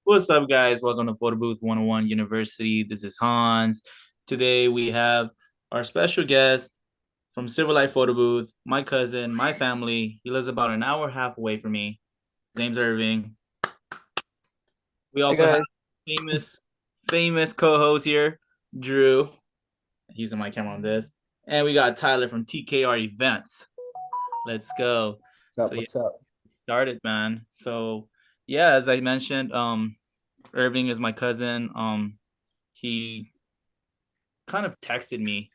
What's up, guys? Welcome to Photo Booth 101 University. This is Hans. Today we have our special guest from Silver Light Photo Booth, my cousin, my family. He lives about an hour and a half away from me. His name's Irving. We Hey also have guys, famous co-host here, Drew. He's in my camera on this. And we got Tyler from TKR Events. Let's go. what's up? So yeah, What's up? started, man. So yeah, as I mentioned, Irving is my cousin. He kind of texted me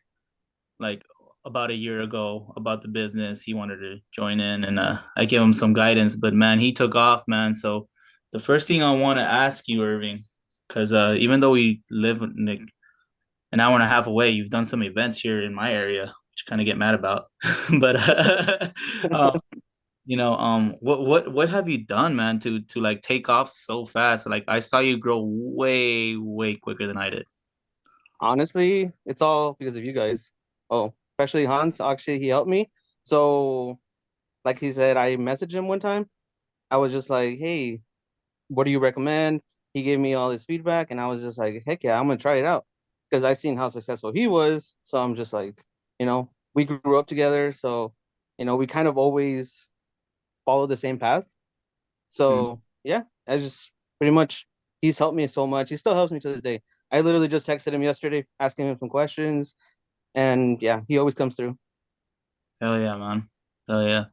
like about a year ago about the business. He wanted to join in, and I gave him some guidance. But man, he took off, man. So the first thing I want to ask you, Irving, because even though we live like an hour and a half away, you've done some events here in my area, which kind of get mad about. but um, what have you done, man, to like take off so fast? Like I saw you grow way quicker than I did. Honestly, it's all because of you guys. Oh, especially Hans. Actually, he helped me. So, like he said, I messaged him one time. I was just like, "Hey, what do you recommend?" He gave me all his feedback, and I was just like, "Heck yeah, I'm gonna try it out," because I seen how successful he was. So I'm just like, we grew up together, so we kind of always followed the same path. Mm. So yeah, I just pretty much he's helped me so much. He still helps me to this day. I literally just texted him yesterday asking him some questions, and yeah, he always comes through. Hell yeah, man. Hell yeah.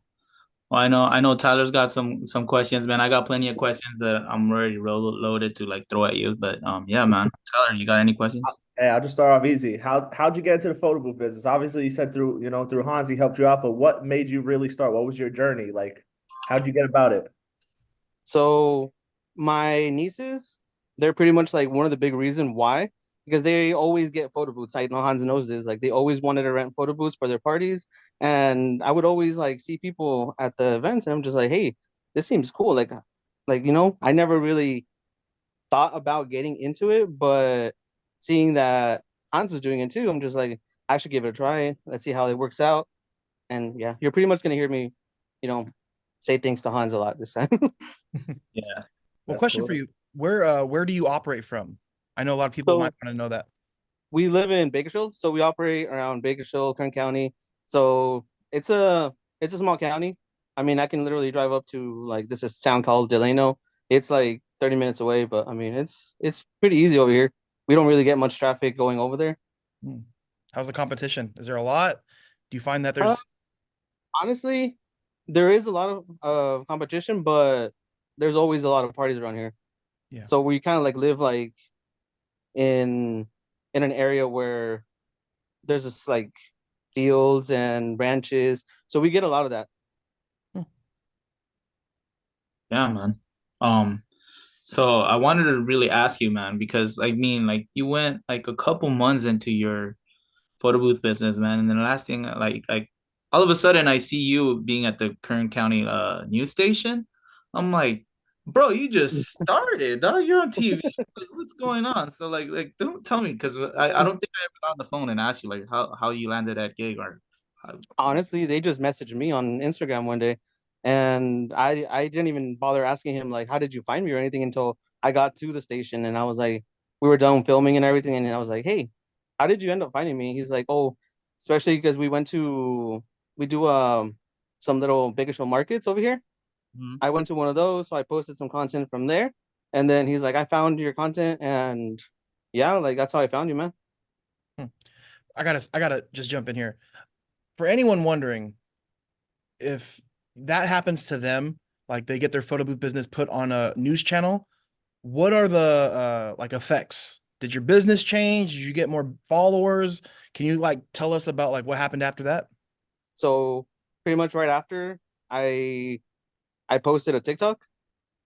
Well, I know Tyler's got some questions, man. I got plenty of questions that I'm already loaded to like throw at you. But yeah, man. Tyler, you got any questions? Hey, I'll just start off easy. How'd you get into the photo booth business? Obviously, you said through Hans, he helped you out, but what made you really start? What was your journey? Like, how'd you get about it? So my nieces, they're pretty much like one of the big reason why, because they always get photo booths. I know Hans knows this. Like they always wanted to rent photo booths for their parties, and I would always like see people at the events, and I'm just like, hey, this seems cool. I never really thought about getting into it, but seeing that Hans was doing it too, I'm just like, I should give it a try. Let's see how it works out. And yeah, you're pretty much gonna hear me, you know, say things to Hans a lot this time. Yeah. Well, That's question for cool. you. Where do you operate from? I know a lot of people might So want to know that. we live in Bakersfield, so we operate around Bakersfield, Kern County. So it's a small county. I mean, I can literally drive up to like this is a town called Delano. It's like 30 minutes away, but I mean it's pretty easy over here. We don't really get much traffic going over there. Hmm. How's the competition? Is there a lot? Do you find that Uh, there's honestly, there is a lot of competition, but there's always a lot of parties around here. yeah. So we kind of like live like in in an area where there's just like fields and branches. So we get a lot of that. Hmm. Yeah, man. Um, so I wanted to really ask you, man, because I mean, like you went like a couple months into your photo booth business, man, and then the last thing, like all of a sudden, I see you being at the Kern County news station. I'm like, bro, you just started, dog. You're on TV. Like, what's going on? So don't tell me because I don't think I ever got on the phone and asked you like how you landed that gig or how. Honestly, they just messaged me on Instagram one day, and I didn't even bother asking him like, how did you find me or anything until I got to the station, and I was like, we were done filming and everything, and I was like, hey, how did you end up finding me? He's like, oh, especially because we do some little Bakersfield markets over here. Mhm. I went to one of those, so I posted some content from there, and then he's like, I found your content, and yeah, like that's how I found you, man. Hmm. I gotta just jump in here. For anyone wondering if that happens to them, like they get their photo booth business put on a news channel, what are the like effects? Did your business change? Did you get more followers? Can you like tell us about like what happened after that? So pretty much right after I I posted a TikTok,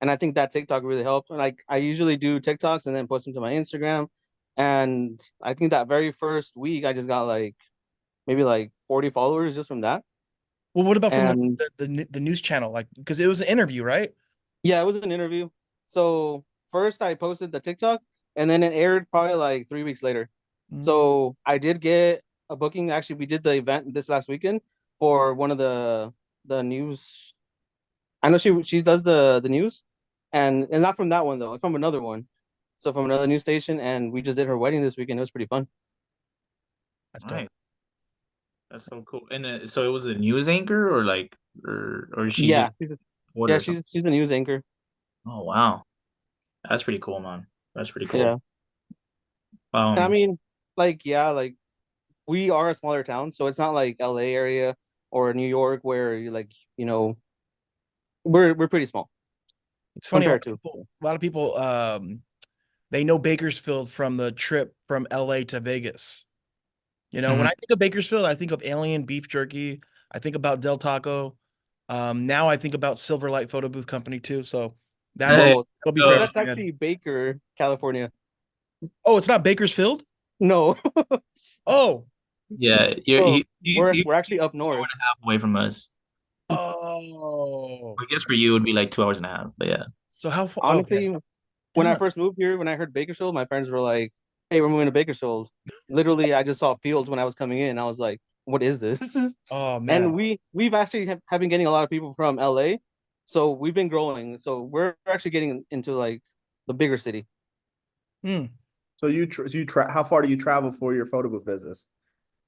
and I think that TikTok really helped. Like I usually do TikToks and then post them to my Instagram, and I think that very first week I just got like maybe like 40 followers just from that. Well, what about from And the news channel? Like, because it was an interview, right? yeah, it was an interview. So first I posted the TikTok, and then it aired probably like 3 weeks later. Mm. So I did get a booking. Actually, we did the event this last weekend for one of the news. I know she does the news. and not from that one though, from another one. So from another news station, and we just did her wedding this weekend. It was pretty fun. That's Nice. dope. That's so cool. And so it was a news anchor, or like, or she Yeah, just she's a, ordered yeah, or something. she's a news anchor. Oh wow, that's pretty cool, man. That's pretty Yeah, cool. and I Um, mean, like yeah, like we are a smaller town, so it's not like LA area or New York where you like we're pretty small It's funny. compared to. A lot of people, they know Bakersfield from the trip from LA to Vegas. When mhm. I think of Bakersfield, I think of Alien beef jerky. I think about Del Taco. Now I think about Silverlight Photo Booth Company too. So Hey, that'll be No, fresh so that's in my head. actually Baker, California. Oh, it's not Bakersfield. No, Oh, yeah, you're so he's we're actually up hour north. and a half away from us. oh. I guess for you it would be like 2 hours and a half, but yeah. So how far? Okay. Honestly, when I Yeah. first moved here, when I heard Bakersfield, my parents were like, "Hey, we're moving to Bakersfield." Literally, I just saw fields when I was coming in. I was like, "What is this?" Oh man. And we've actually have been getting a lot of people from LA, so we've been growing. So we're actually getting into like the bigger city. Hmm. So how far do you travel for your photo booth business?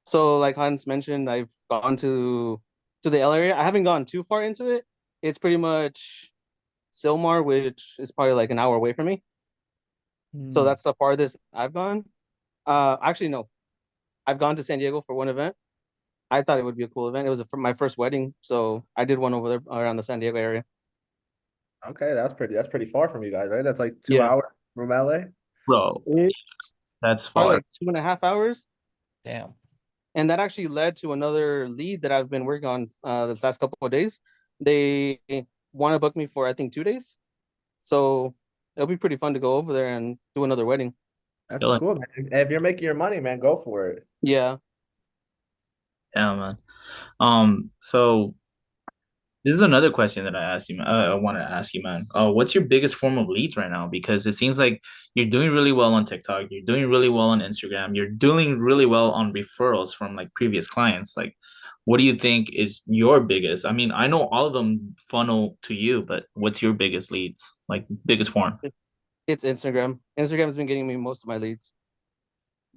So like Hans mentioned, I've gone to the LA area. I haven't gone too far into it. It's pretty much Silmar, which is probably like an hour away from me. So Hmm. that's the farthest I've gone. Actually, no, I've gone to San Diego for one event. I thought it would be a cool event. It was for my first wedding, so I did one over there around the San Diego area. Okay, that's pretty far from you guys, right? That's like two Yeah, hours from LA. Bro, it's that's probably far. like 2.5 hours, Damn. and that actually led to another lead that I've been working on this last couple of days. They want to book me for I think 2 days, so it'll be pretty fun to go over there and do another wedding. That's Killing. cool, man. If you're making your money, man, go for it. Yeah. Yeah, man. So this is another question that I asked you, man. I want to ask you, man. What's your biggest form of leads right now? Because it seems like you're doing really well on TikTok, you're doing really well on Instagram, you're doing really well on referrals from like previous clients. Like, what do you think is your biggest? I mean, I know all of them funnel to you, but what's your biggest leads? Like biggest form? It's Instagram. Instagram has been getting me most of my leads.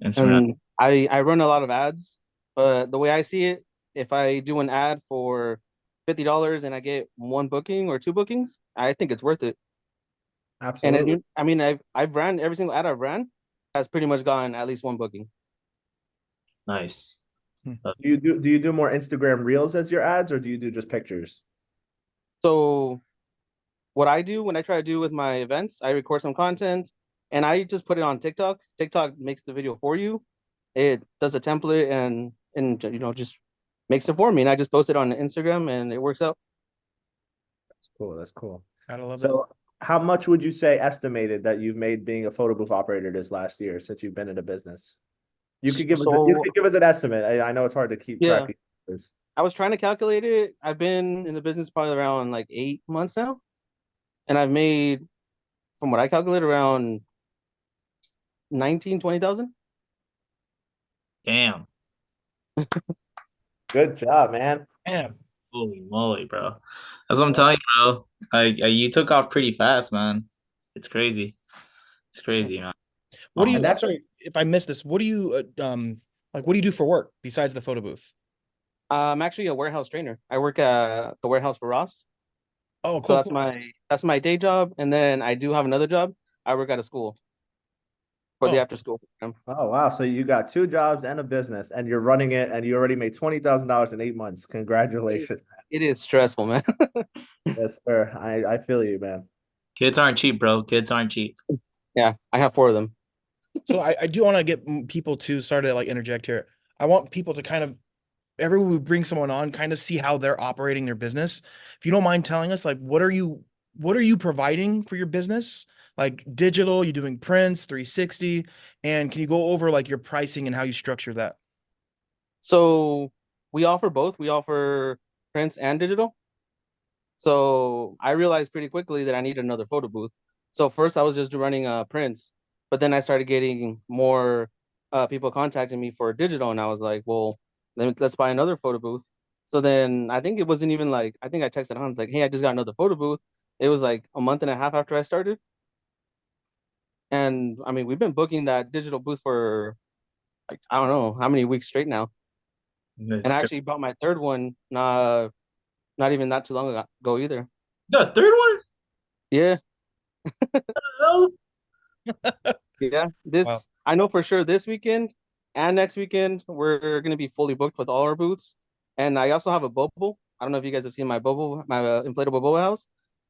Instagram. And I run a lot of ads, but the way I see it, if I do an ad for $50 and I get one booking or two bookings, I think it's worth it. And Absolutely. then I mean I've ran every single ad I've ran has pretty much gotten at least one booking. Nice. Hmm. Do you do more Instagram Reels as your ads, or do you do just pictures? So what I do when I try to do with my events, I record some content and I just put it on TikTok. TikTok makes the video for you. It does a template and just makes it for me. And I just post it on Instagram and it works out. That's cool. That's cool. Gotta love that. So, how much would you say estimated that you've made being a photo booth operator this last year since you've been in the business? You So could give us an estimate. I know it's hard to keep track yeah, of this. I was trying to calculate it. I've been in the business probably around like 8 months now, and I've made, from what I calculate, around 19, 20,000. Damn. Good job, man. Damn. Holy moly, bro. That's what I'm telling you, bro. You took off pretty fast, man. It's crazy. It's crazy, man. What do And you? I'm Um, that's sorry if I missed this. What do you like? What do you do for work besides the photo booth? I'm actually a warehouse trainer. I work at the warehouse for Ross, Oh, so cool, cool. that's my day job, and then I do have another job. I work at a school for the Oh, after school program. Oh wow. So you got two jobs and a business and you're running it and you already made $20,000 in 8 months. It, Congratulations. it is stressful, man. Yes, sir. I feel you, man. kids aren't cheap, bro. Kids aren't cheap. Yeah, I have four of them. so I do want to get people to start to like interject here. I want people to kind of every we bring someone on, kind of see how they're operating their business. If you don't mind telling us, like, what are you providing for your business? Like digital, you doing prints, 360, and can you go over like your pricing and how you structure that? So we offer both. We offer prints and digital. So I realized pretty quickly that I need another photo booth. So first I was just running prints, but then I started getting more people contacting me for digital, and I was like, well, let's buy another photo booth. So then I think it wasn't even like I think I texted Hans like, hey, I just got another photo booth, It was like a month and a half after I started. And I mean, we've been booking that digital booth for like I don't know how many weeks straight now. And That's I good. actually bought my third one not even that too long ago either. The third one? Yeah, Oh, yeah. Wow. This I know for sure this weekend and next weekend we're gonna be fully booked with all our booths. And I also have a bubble. I don't know if you guys have seen my bubble, my inflatable bubble house,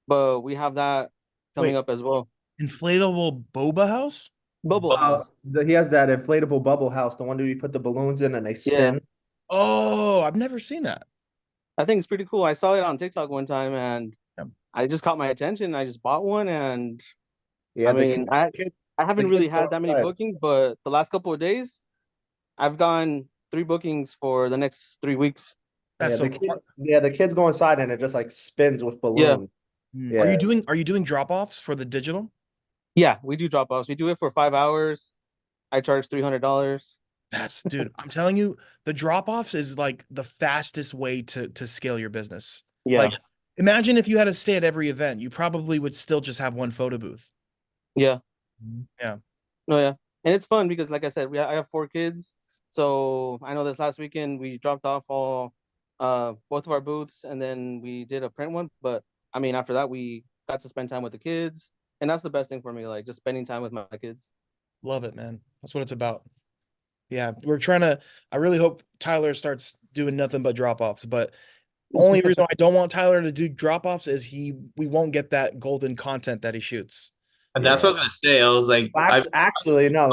but we have that coming Wait, up as well. inflatable boba house? Bubble house. He has that inflatable bubble house, the one that you put the balloons in and they Yeah, spin. Oh, I've never seen that. I think it's pretty cool. I saw it on TikTok one time and Yeah. I just caught my attention. I just bought one and I Yeah, mean, I the haven't really kids go had that many outside. bookings, but the last couple of days, I've gotten 3 bookings for the next 3 weeks. That's Yeah, so cool. the kids go inside and it just like spins with Yeah, balloons. Are Yeah, you doing drop-offs for the digital? yeah, we do drop offs. We do it for 5 hours. I charge $300. That's dude, I'm telling you, the drop-offs is like the fastest way to scale your business. Yeah, Like, imagine if you had to stay at every event, you probably would still just have one photo booth. yeah, Yeah. no, yeah, and it's fun because, like I said, I have 4 kids, so I know this last weekend we dropped off all both of our booths, and then we did a print one. But I mean, after that, we got to spend time with the kids, and that's the best thing for me, like just spending time with my kids. Love it, man. That's what it's about. Yeah, I really hope Tyler starts doing nothing but drop-offs, but only reason I don't want Tyler to do drop-offs is we won't get that golden content that he shoots. and that's what I yeah. was gonna say. I was like, Actually, no.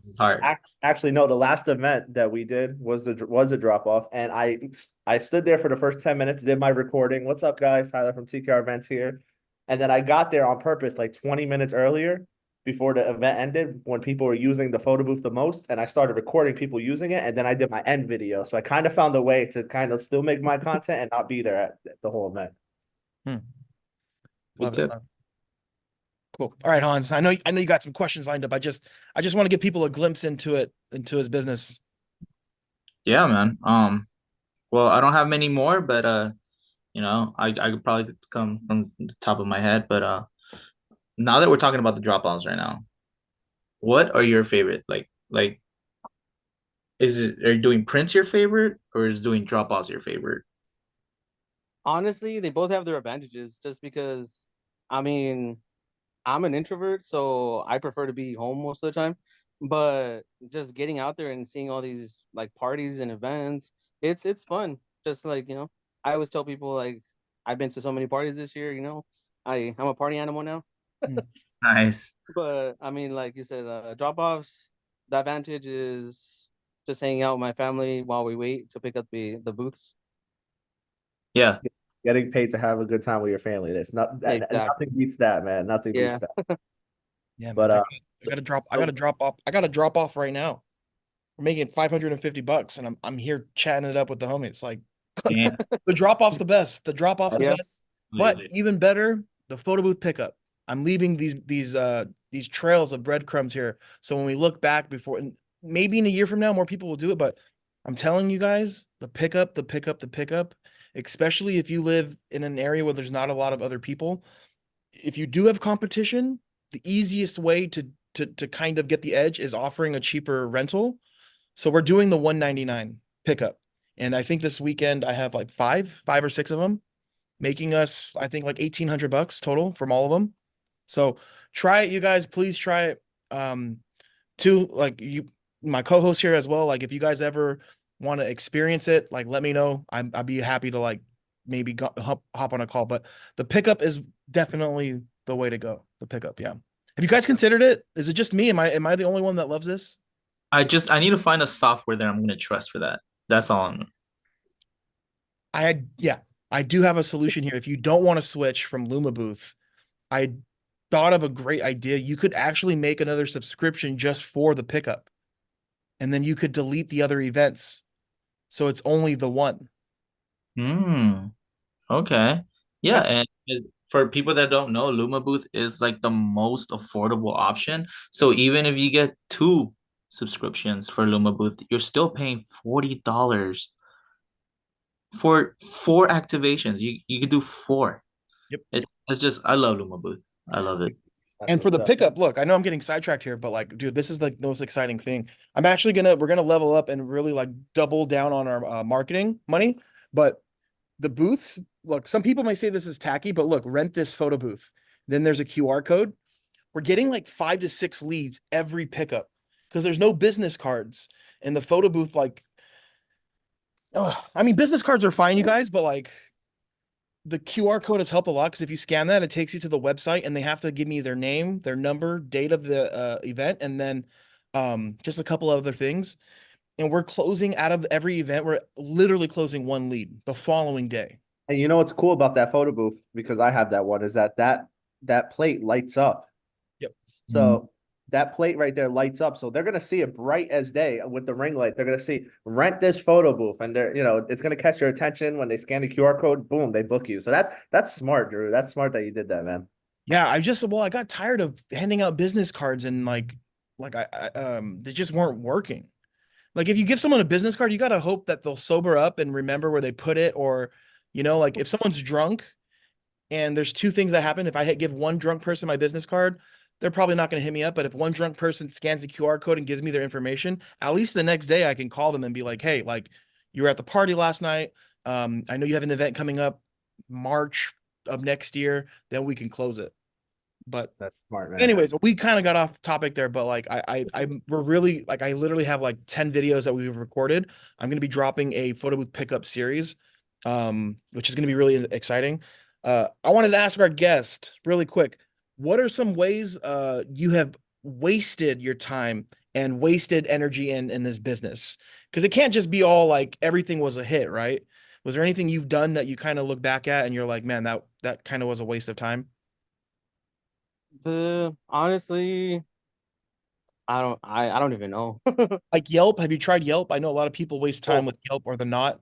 it's hard. Actually, no. The last event that we did was a drop off, and I stood there for the first 10 minutes, did my recording. What's up, guys? Tyler from TKR Events here, and then I got there on purpose, like 20 minutes earlier, before the event ended, when people were using the photo booth the most, and I started recording people using it, and then I did my end video. So I kind of found a way to kind of still make my content and not be there at the whole event. Hmm. Good Love it. tip. Love it. Cool. All right, Hans. I know you got some questions lined up. I just want to give people a glimpse into his business. Yeah, man. Well, I don't have many more, but I could probably come from the top of my head, but now that we're talking about the drop-offs right now, what are your favorite? Like are you doing prints your favorite or is doing drop-offs your favorite? Honestly, they both have their advantages just because, I mean, I'm an introvert, so I prefer to be home most of the time. But just getting out there and seeing all these like parties and events, it's fun. Just like, I always tell people like I've been to so many parties this year, I'm a party animal now. Hmm. Nice. But I mean, like you said, drop-offs, the advantage is just hanging out with my family while we wait to pick up the booths. Yeah. Getting paid to have a good time with your family. That's not and Exactly. nothing beats that, man. Nothing Yeah. beats that. Yeah, man. But I got to drop. I got so to drop off. I got to drop off right now. We're making $550, and I'm here chatting it up with the homies. Like Damn. the drop off's the best. The drop off's the Yeah. best. But even better, the photo booth pickup. I'm leaving these trails of breadcrumbs here. So when we look back before, and maybe in a year from now, more people will do it. But I'm telling you guys, the pickup, the pickup, the pickup, especially if you live in an area where there's not a lot of other people. If you do have competition, the easiest way to kind of get the edge is offering a cheaper rental. So we're doing the 199 pickup. And I think this weekend I have like five or six of them, making us, I think, like $1,800 total from all of them. So try it, you guys. Please try it. Too, like my co-host here as well. Like if you guys ever want to experience it, like let me know. I'd be happy to like maybe hop on a call. But the pickup is definitely the way to go. The pickup, yeah. Have you guys considered it? Is it just me? Am I the only one that loves this? I need to find a software that I'm gonna trust for that. That's all. Yeah, I do have a solution here. If you don't want to switch from LumaBooth, I thought of a great idea. You could actually make another subscription just for the pickup, and then you could delete the other events. So it's only the one. Hmm. Okay. Yeah, That's and for people that don't know, Luma Booth is like the most affordable option. So even if you get two subscriptions for Luma Booth, you're still paying $40 for four activations. You could do four. Yep. It's It's just I love Luma Booth. I love it. That's And for what's the up. pickup, look, I know I'm getting sidetracked here, but like, dude, this is like the most exciting thing. We're gonna level up and really like double down on our marketing money. But the booths, look, some people may say this is tacky, but look, rent this photo booth. Then there's a QR code. We're getting like 5 to 6 leads every pickup because there's no business cards. And the photo booth, like, I mean, business cards are fine, you guys, but like the QR code has helped a lot because if you scan that, it takes you to the website and they have to give me their name, their number, date of the event, and then just a couple other things. And we're closing out of every event, we're literally closing one lead the following day. And you know what's cool about that photo booth, because I have that one, is that plate lights up. Yep. So that plate right there lights up. So they're gonna see it bright as day with the ring light. They're gonna see rent this photo booth, and they're it's gonna catch their attention when they scan the QR code. Boom, they book you. So that's smart, Drew. That's smart that you did that, man. Yeah, I got tired of handing out business cards and they just weren't working. Like if you give someone a business card, you got to hope that they'll sober up and remember where they put it, or like if someone's drunk and there's two things that happen. If I give one drunk person my business card, they're probably not going to hit me up. But if one drunk person scans the QR code and gives me their information, at least the next day I can call them and be like, hey, like you were at the party last night. I know you have an event coming up March of next year, then we can close it. But That's smart, man. anyways, we kind of got off the topic there, but like we're really like I literally have like 10 videos that we've recorded. I'm gonna be dropping a photo booth pickup series, which is gonna be really exciting. I wanted to ask our guest really quick, what are some ways you have wasted your time and wasted energy in this business? Because it can't just be all like everything was a hit, right? Was there anything you've done that you kind of look back at and you're like, man, that kind of was a waste of time? Honestly, I don't even know. Like Yelp, have you tried Yelp? I know a lot of people waste time Oh, with Yelp or the not.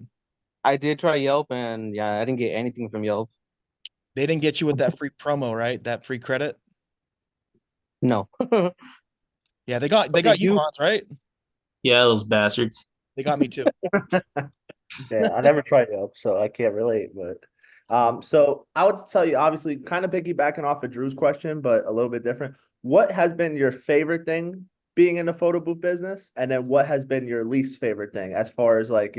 I did try Yelp, and yeah, I didn't get anything from Yelp. They didn't get you with that free promo, right? That free credit. No. Yeah, they got But they you, do. Hans, right? Yeah, those bastards. They got me too. Yeah, I never tried Yelp, so I can't relate. But so I would tell you, obviously, kind of piggybacking off of Drew's question, but a little bit different. What has been your favorite thing being in the photo booth business, and then what has been your least favorite thing, as far as like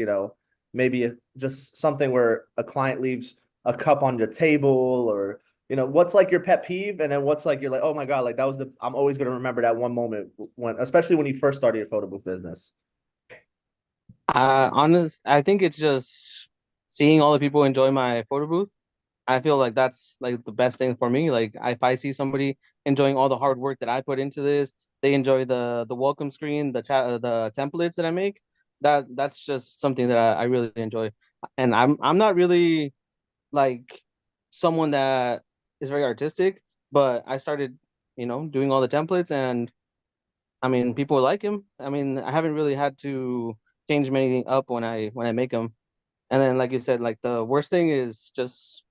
maybe just something where a client leaves a cup on the table, or what's like your pet peeve, and then what's like you're like, oh my God, like that was I'm always gonna remember that one moment when, especially when you first started your photo booth business. I think it's just seeing all the people enjoy my photo booth. I feel like that's like the best thing for me. Like if I see somebody enjoying all the hard work that I put into this, they enjoy the welcome screen, the templates that I make. That's just something that I really enjoy. And I'm not really like someone that is very artistic, but I started, doing all the templates, and I mean, people like him. I mean, I haven't really had to change many up when I make them. And then, like you said, like the worst thing is just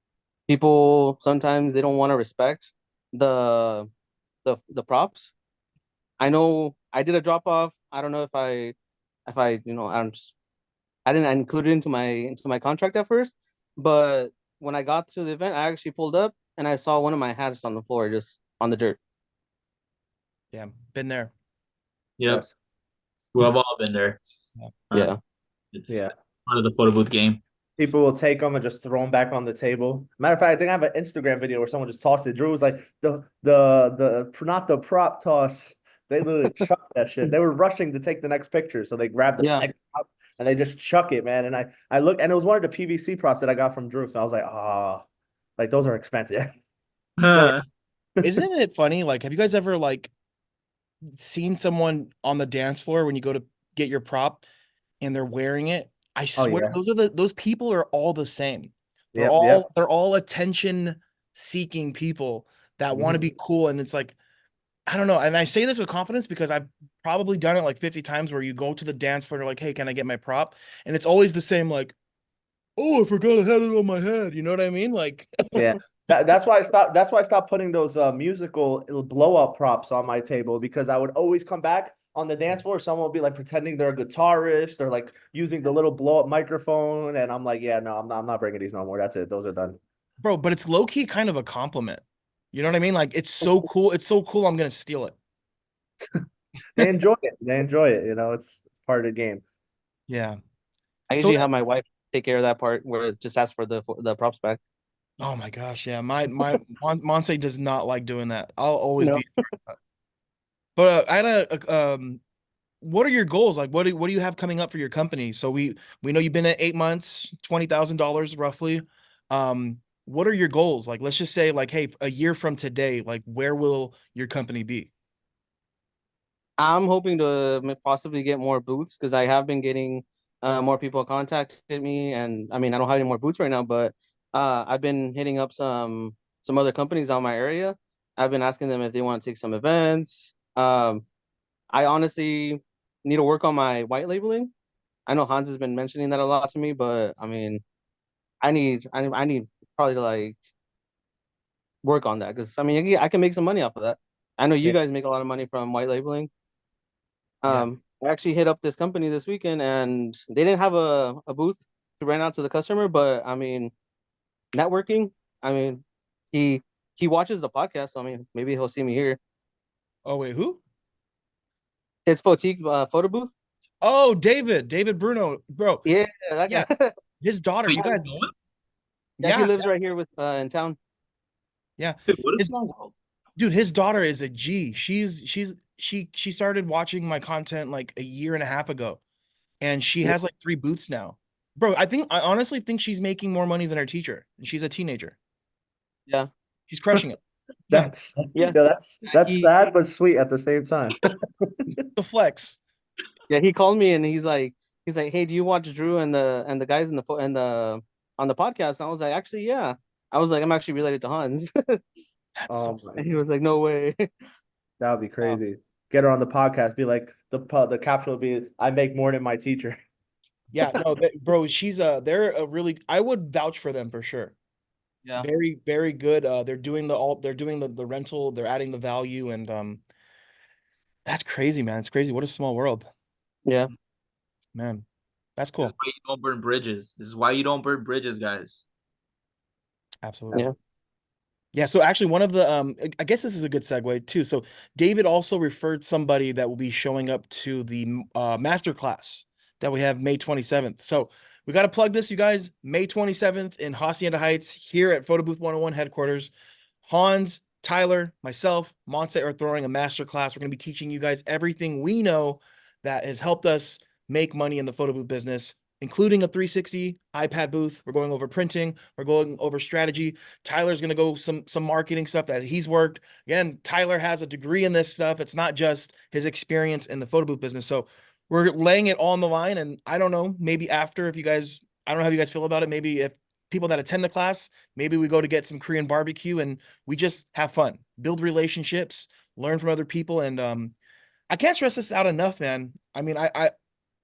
people sometimes they don't want to respect the the props. I know I did a drop off. I don't know if I I didn't include it into my contract at first, but when I got to the event, I actually pulled up and I saw one of my hats on the floor, just on the dirt. Yeah, been there. Yep, Yes. we've all been there. Yeah. Uh, Yeah. it's Yeah. part of the photo booth game. People will take them and just throw them back on the table. Matter of fact, I think I have an Instagram video where someone just tossed it. Drew was like, the not the prop toss. They literally chucked that shit. They were rushing to take the next picture, so they grabbed the Yeah. next prop and they just chuck it, man. And I looked, and it was one of the PVC props that I got from Drew. So I was like, like those are expensive. Isn't it funny? Like, have you guys ever like seen someone on the dance floor when you go to get your prop and they're wearing it? I Oh swear yeah. those people are all the same. They're Yep. all Yep. they're all attention seeking people that want to Mhm. be cool. And it's like, I don't know. And I say this with confidence because I've probably done it like 50 times where you go to the dance floor, like, hey, can I get my prop? And it's always the same, like, oh, I forgot I had it on my head. You know what I mean? Like, Yeah. That's why I stopped. That's why I stopped putting those musical blow up props on my table, because I would always come back on the dance floor. Someone would be like pretending they're a guitarist or like using the little blow up microphone, and I'm like, yeah, no, I'm not bringing these no more. That's it. Those are done. bro, but it's low key kind of a compliment. You know what I mean? Like it's so cool. It's so cool. I'm gonna steal it. They enjoy it. They enjoy it. You know, it's part of the game. Yeah. I So usually have my wife take care of that part where it just asks for the props back. oh my gosh, yeah. My Monse does not like doing that. I'll always No. be. But I had what are your goals? Like what do you have coming up for your company? So we know you've been at 8 months, $20,000 roughly. What are your goals? Like let's just say like, hey, a year from today, like where will your company be? I'm hoping to possibly get more booths because I have been getting more people contacted me, and I mean I don't have any more booths right now, but I've been hitting up some other companies on my area. I've been asking them if they want to take some events. I honestly need to work on my white labeling. I know Hans has been mentioning that a lot to me, but I mean I need probably to like work on that because I mean I can make some money off of that. I know you Yeah. guys make a lot of money from white labeling. Yeah. I actually hit up this company this weekend and they didn't have a booth to rent out to the customer, but I mean, networking, I mean, he he watches the podcast, so I mean, maybe he'll see me here. Oh wait, who? It's Boutique Photo Booth. Oh, David Bruno, bro. Yeah, that Yeah, guy. his daughter, Wait, you you guys guys, know him? Yeah, he yeah, lives right here with in town. yeah. Dude, what a His small world. dude, his daughter is a G. She started watching my content like a year and a half ago, and she Yeah, has like 3 booths now. Bro, I honestly think she's making more money than her teacher, and she's a teenager. yeah, She's crushing it. Yeah, That's yeah. yeah, that's He sad but sweet at the same time. the flex. yeah, he called me and he's like, "Hey, do you watch Drew and the guys in the and the on the podcast?" And I was like, "Actually, yeah." I was like, "I'm actually related to Hans." That's so Oh my And he God, was like, "No way." that would be wow. crazy. Get her on the podcast. Be like the caption will be, "I make more than my teacher." Yeah, no, bro, they're a really I would vouch for them for sure. Yeah, Very, very good. They're doing the rental, they're adding the value, and that's crazy, man. It's crazy. What a small world, yeah, man. That's This is cool. why you don't burn bridges. This is why you don't burn bridges, guys. Absolutely. yeah. Yeah, so actually one of the I guess this is a good segue too. So David also referred somebody that will be showing up to the master class that we have May 27th. So we got to plug this, you guys. May 27th in Hacienda Heights here at Photo Booth 101 headquarters. Hans, Tyler, myself, Monse are throwing a master class. We're going to be teaching you guys everything we know that has helped us make money in the photo booth business, including a 360 iPad booth. We're going over printing, we're going over strategy. Tyler's gonna go some marketing stuff that he's worked. Again, Tyler has a degree in this stuff. It's not just his experience in the photo booth business. So we're laying it all on the line. And I don't know, maybe after, if you guys, I don't know how you guys feel about it. Maybe if people that attend the class, maybe we go to get some Korean barbecue and we just have fun, build relationships, learn from other people. And I can't stress this out enough, man. I mean, I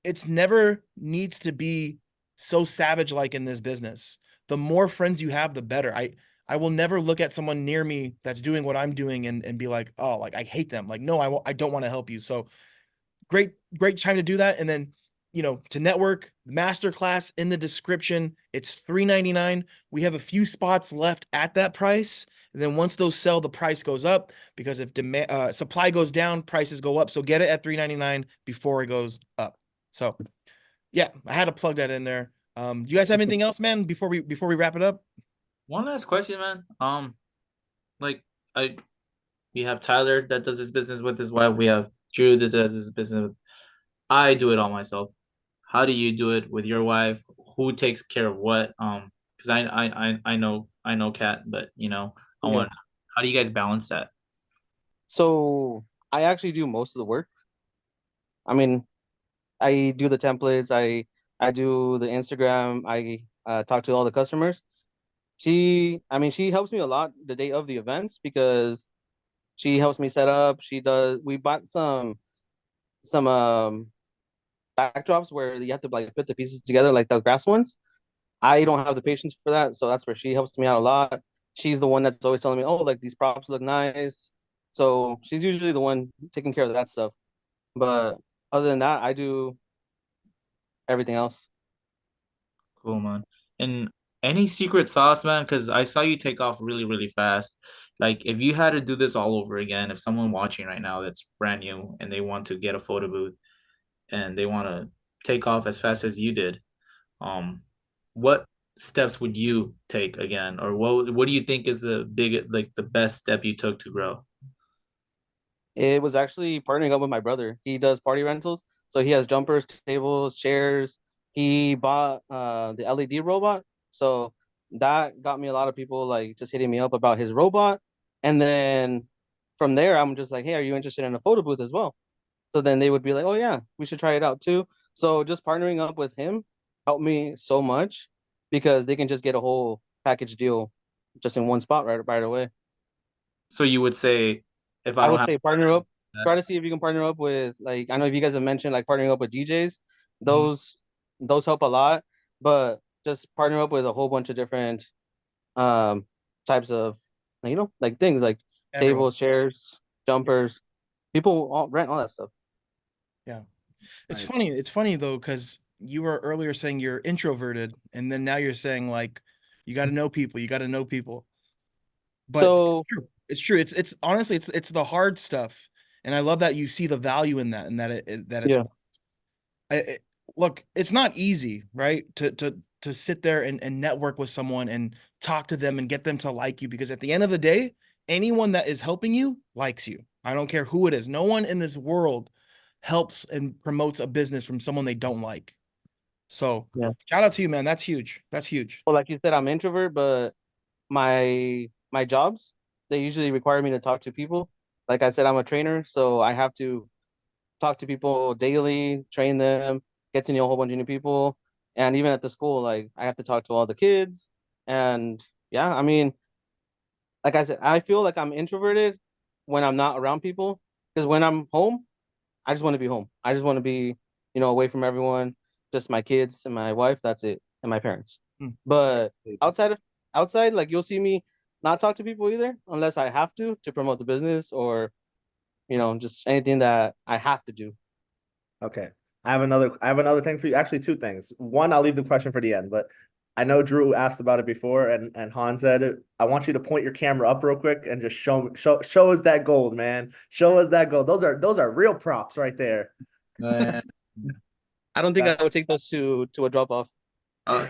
it's never needs to be so savage like in this business. The more friends you have, the better. I will never look at someone near me that's doing what I'm doing and be like, oh, like I hate them. Like, no, I don't want to help you. So great time to do that. And then, to network, masterclass in the description. It's $3.99. We have a few spots left at that price. And then once those sell, the price goes up because if demand supply goes down, prices go up. So get it at $3.99 before it goes up. So yeah, I had to plug that in there. Do you guys have anything else, man, before we wrap it up? One last question, man. Like I we have Tyler that does his business with his wife. We have Drew that does his business with. I do it all myself. How do you do it with your wife? Who takes care of what? Because I know Kat, but I Yeah. want. How do you guys balance that? So I actually do most of the work. I mean, I do the templates. I do the Instagram. I talk to all the customers. I mean, she helps me a lot the day of the events because she helps me set up. She does. We bought some backdrops where you have to like put the pieces together, like the grass ones. I don't have the patience for that, so that's where she helps me out a lot. She's the one that's always telling me, "Oh, like these props look nice." So she's usually the one taking care of that stuff. But other than that, I do everything else. Cool, man. And Any secret sauce, man? Because I saw you take off really, really fast. Like, if you had to do this all over again, if someone watching right now that's brand new and they want to get a photo booth and they want to take off as fast as you did, um, what steps would you take again, or what do you think is the big, like, the best step you took to grow? It was actually partnering up with my brother. He does party rentals, so he has jumpers, tables, chairs. He bought the LED robot, so that got me a lot of people like just hitting me up about his robot. And then from there, I'm just like, hey, are you interested in a photo booth as well? So then they would be like, oh yeah, we should try it out too. So just partnering up with him helped me so much because they can just get a whole package deal just in one spot right away. So you would say, if I I don't would have say partner up. that. Try to see if you can partner up with like I know if you guys have mentioned like partnering up with DJs, Mhm. those help a lot. But just partner up with a whole bunch of different um types of like things like Everyone. tables, chairs, jumpers. People all rent all that stuff. Yeah. It's Nice. funny. It's funny though, because you were earlier saying you're introverted, and then now you're saying like you got to know people. You got to know people. But So it's true. It's honestly it's the hard stuff, and I love that you see the value in that, and that it's yeah, it, look. It's not easy, right? To sit there and network with someone and talk to them and get them to like you, because at the end of the day, anyone that is helping you likes you. I don't care who it is. No one in this world helps and promotes a business from someone they don't like. So yeah. shout out to you, man. That's huge. That's huge. Well, like you said, I'm introvert, but my jobs they usually require me to talk to people. Like I said, I'm a trainer, so I have to talk to people daily, train them, get to know a whole bunch of new people. And even at the school, like I have to talk to all the kids. And yeah, I mean, like I said, I feel like I'm introverted when I'm not around people. Because when I'm home, I just want to be home. I just want to be, away from everyone, just my kids and my wife, that's it, and my parents. Hmm. But outside of outside, like you'll see me not talk to people either, unless I have to promote the business or, just anything that I have to do. Okay. I have another thing for you. Actually, two things. One, I'll leave the question for the end, but I know Drew asked about it before and Han said it. I want you to point your camera up real quick and just show us that gold, man. Show us that gold. Those are real props right there. Man, I don't think That, I would take those to a drop off. uh,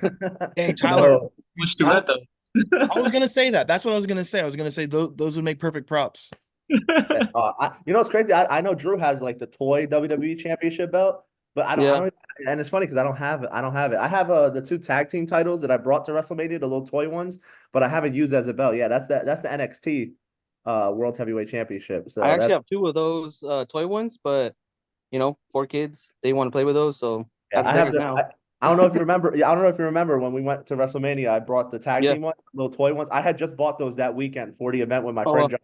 Hey, Tyler, no. much to I, rent though. I was gonna say that. That's what I was gonna say. I was gonna say those would make perfect props. You know what's crazy? I know Drew has like the toy WWE Championship belt, but I Yeah. don't, and it's funny because I don't have it. I don't have it. I have the two tag team titles that I brought to WrestleMania, the little toy ones, but I haven't used as a belt. Yeah, that's the NXT World Heavyweight Championship. I So actually that have two of those toy ones, but four kids, they want to play with those, so yeah, that's I have theirs the. now. I don't know if you remember. Yeah, I don't know if you remember when we went to WrestleMania. I brought the tag Yeah. team one, little toy ones. I had just bought those that weekend for the event with my Oh friend well. John,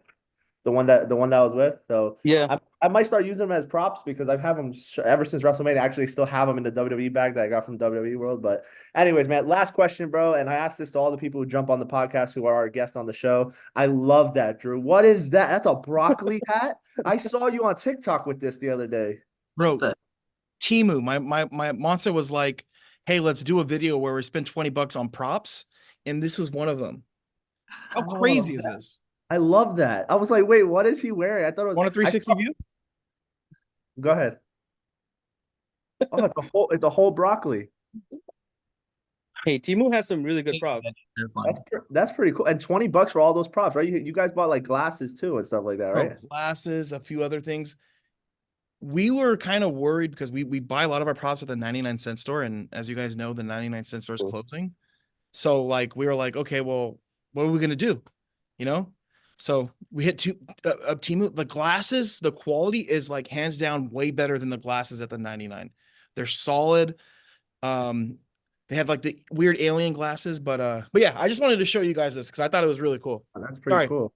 the one that I was with. So Yeah. I might start using them as props because I've had them ever since WrestleMania. I actually still have them in the WWE bag that I got from WWE World. But anyways, man, last question, bro. And I asked this to all the people who jump on the podcast who are our guests on the show. I love that, Drew. What is that? That's a broccoli hat. I saw you on TikTok with this the other day. Bro, Timu, my monster was like, hey, let's do a video where we spend 20 bucks on props. And this was one of them. How Oh, crazy is this? I love that. I was like, wait, what is he wearing? I thought it was. Want a I 360 saw. view? Go ahead. Oh, it's a whole broccoli. Hey, Timu has some really good props. That's pretty cool. And 20 bucks for all those props, right? You guys bought like glasses too and stuff like that, Bro, right? glasses, a few other things. We were kind of worried because we buy a lot of our props at the 99-cent store. And as you guys know, the 99-cent store is Cool. closing. So like we were like, okay, well, what are we gonna do? You know? So we hit Timu. The glasses, the quality is like hands down way better than the glasses at the 99. They're solid. Um, they have like the weird alien glasses, but yeah, I just wanted to show you guys this because I thought it was really cool. Oh, that's pretty Sorry, cool.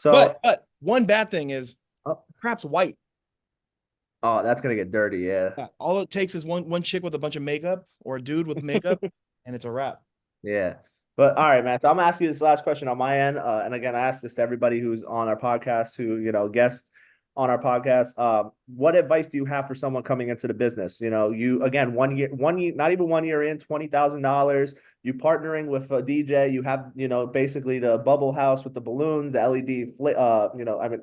but So, one bad thing is oh, crap's white. that's gonna get dirty, yeah. Yeah, all it takes is one chick with a bunch of makeup or a dude with makeup, and it's a wrap. Yeah. But all right, man. So I'm gonna ask you this last question on my end. And again, I ask this to everybody who's on our podcast who, guest. on our podcast. What advice do you have for someone coming into the business? You know, you again 1 year, not even 1 year in, $20,000. You partnering with a DJ. You have, you know, basically the bubble house with the balloons, the LED,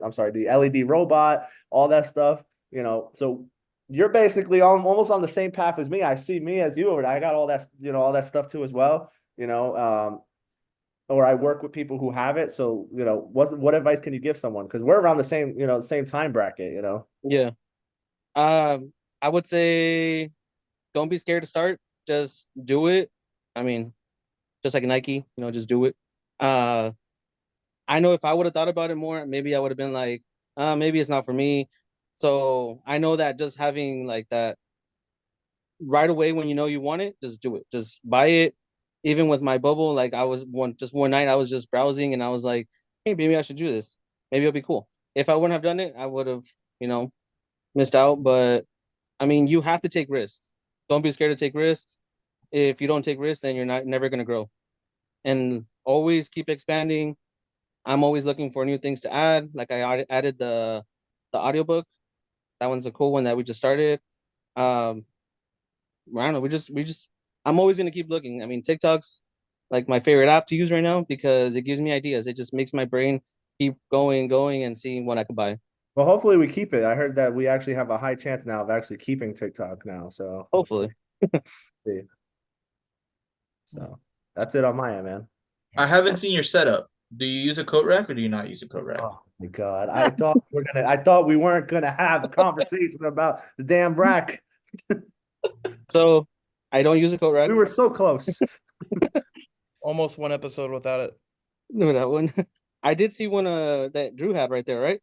I'm sorry, the LED robot, all that stuff. You know, so you're basically almost on the same path as me. I see me as you over there. I got all that, you know, all that stuff too as well. You know, or I work with people who have it. So, you know, what advice can you give someone? Because we're around the same, you know, the same time bracket, you know. Yeah. I would say don't be scared to start. Just do it. I mean, just like Nike, you know, just do it. Uh, I know if I would have thought about it more, maybe I would have been like, maybe it's not for me. So I know that just having like that right away when you know you want it, just do it. Just buy it. Even with my bubble, like I was one night I was just browsing and I was like, hey, maybe I should do this. Maybe it'll be cool. If I wouldn't have done it, I would have, you know, missed out. But I mean, you have to take risks. Don't be scared to take risks. If you don't take risks, then you're not never gonna grow. And always keep expanding. I'm always looking for new things to add. Like added the audiobook. That one's a cool one that we just started. Um, I don't know. We just. I'm always gonna keep looking. I mean, TikTok's like my favorite app to use right now because it gives me ideas. It just makes my brain keep going, and seeing what I could buy. Well, hopefully we keep it. I heard that we actually have a high chance now of actually keeping TikTok now. So we'll Hopefully. see. So that's it on my end, man. I haven't seen your setup. Do you use a coat rack or do you not use a coat rack? Oh my God. I thought we weren't gonna have a conversation about the damn rack. So I don't use a coat rack. We were so close. Almost one episode without it. No, that one. I did see one that Drew had right there, right?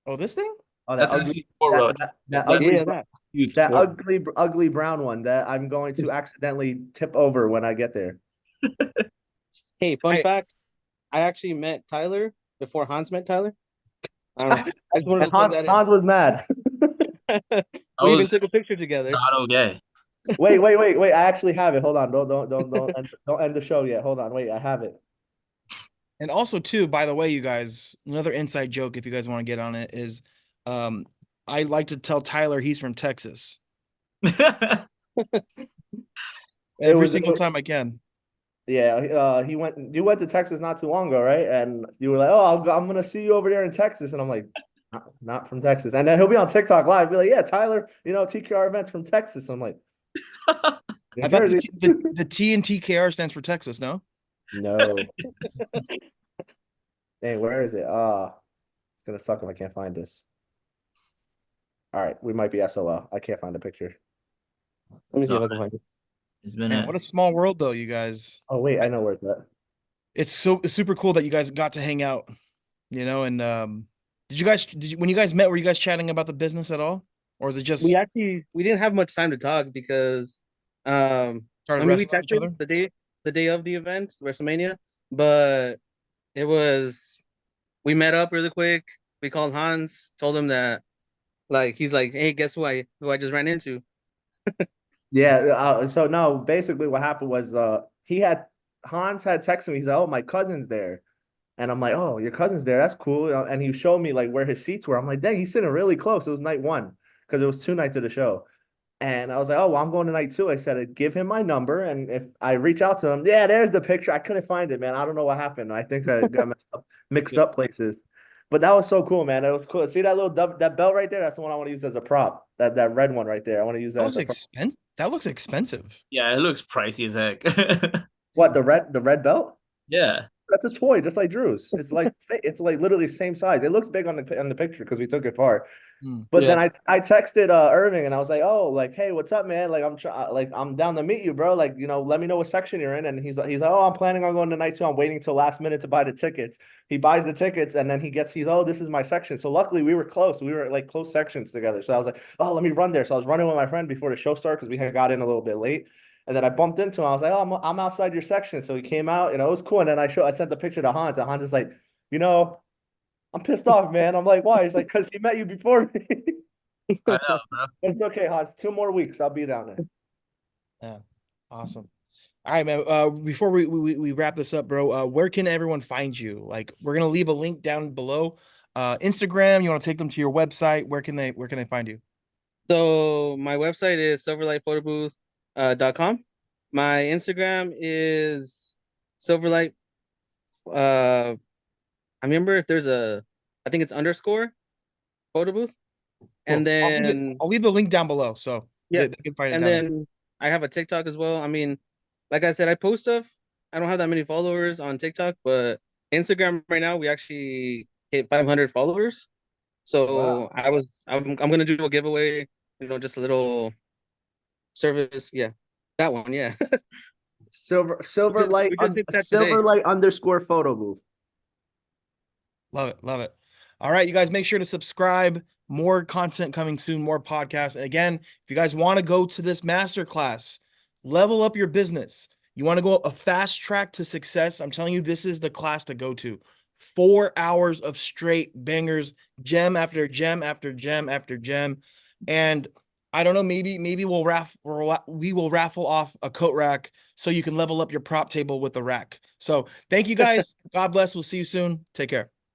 Oh, this thing? Oh, That's actually four road. that Like, ugly, Yeah, that. use that four. ugly brown one that I'm going to accidentally tip over when I get there. Hey, fun I- fact. I actually met Tyler before Hans met Tyler. I don't know. I just wanted And to plug that Hans was mad. I We even was took a picture together. not okay. Wait. I actually have it. Hold on. Don't end the show yet. Hold on. Wait, I have it. And also, too, by the way, you guys, another inside joke, if you guys want to get on it, is I like to tell Tyler he's from Texas every single time I can. Yeah, you went to Texas not too long ago, right? And you were like, "Oh, I'm gonna see you over there in Texas," and I'm like, not from Texas." And then he'll be on TikTok live, be like, "Yeah, Tyler, you know, TKR events from Texas." I'm like, New I thought Jersey. the T and TKR stands for Texas, no? No. Hey, where is it? It's gonna suck if I can't find this. All right, we might be SOL. I can't find the picture. Let me see if I can find it. It's been Man, a what a small world, though, you guys. Oh wait, I know where it's at. It's super cool that you guys got to hang out, you know. And when you guys met, were you guys chatting about the business at all, or is it just We didn't have much time to talk because started I mean we wrestling each other? texted the day of the event, WrestleMania, but it was we met up really quick. We called Hans, told him that like he's like, hey, guess who I just ran into? Yeah. So no, basically what happened was Hans had texted me. He's like, "Oh, my cousin's there." And I'm like, "Oh, your cousin's there. That's cool." And he showed me like where his seats were. I'm like, "Dang, he's sitting really close." It was night one because it was 2 nights of the show. And I was like, "Oh, well, I'm going to night two." I said, "Give him my number, and if I reach out to him, yeah, there's the picture." I couldn't find it, man. I don't know what happened. I think I got mixed up places. But that was so cool, man. It was cool. See that that belt right there? That's the one I want to use as a prop. That red one right there. I want to use that That as looks a prop. expensive. That looks expensive. yeah, it looks pricey as heck. What, the red belt? yeah. That's a toy, just like Drew's. It's like literally same size. It looks big on the picture because we took it far. Hmm. But Yeah. then I texted Irving and I was like, "Oh, like, hey, what's up, man? Like, I'm down to meet you, bro. Like, you know, let me know what section you're in." And he's like, "Oh, I'm planning on going to night two. I'm waiting till last minute to buy the tickets." He buys the tickets and then oh, this is my section. So luckily we were close. We were like close sections together. So I was like, "Oh, let me run there." So I was running with my friend before the show started because we had got in a little bit late. And then I bumped into him. I was like, "Oh, I'm outside your section." So he came out, it was cool. And then I sent the picture to Hans, and Hans is like, "You know, I'm pissed off, man." I'm like, "Why?" He's like, "Because he met you before me." I know, bro. But it's okay, Hans. 2 more weeks, I'll be down there. Yeah, awesome. All right, man. Before we wrap this up, bro, where can everyone find you? Like, we're gonna leave a link down below. Instagram, you want to take them to your website, where can they find you? So my website is silverlightphotobooth.com. My Instagram is silverlight. I remember if there's I think it's underscore photo booth. And Cool. then I'll leave the link down below so yeah, they can find it and down there. then I have a TikTok as well. I mean, like I said, I post stuff. I don't have that many followers on TikTok, but Instagram right now we actually hit 500 followers. So Wow. I'm gonna do a giveaway, just a little service. Yeah, that one. Yeah, we just hit that today. Silverlight underscore photo booth. Love it. Love it. All right, you guys, make sure to subscribe. More content coming soon, more podcasts. And again, if you guys want to go to this masterclass, level up your business. You want to go a fast track to success. I'm telling you, this is the class to go to. 4 hours of straight bangers, gem after gem after gem after gem. And I don't know, maybe we will raffle off a coat rack so you can level up your prop table with the rack. So thank you guys. God bless. We'll see you soon. Take care.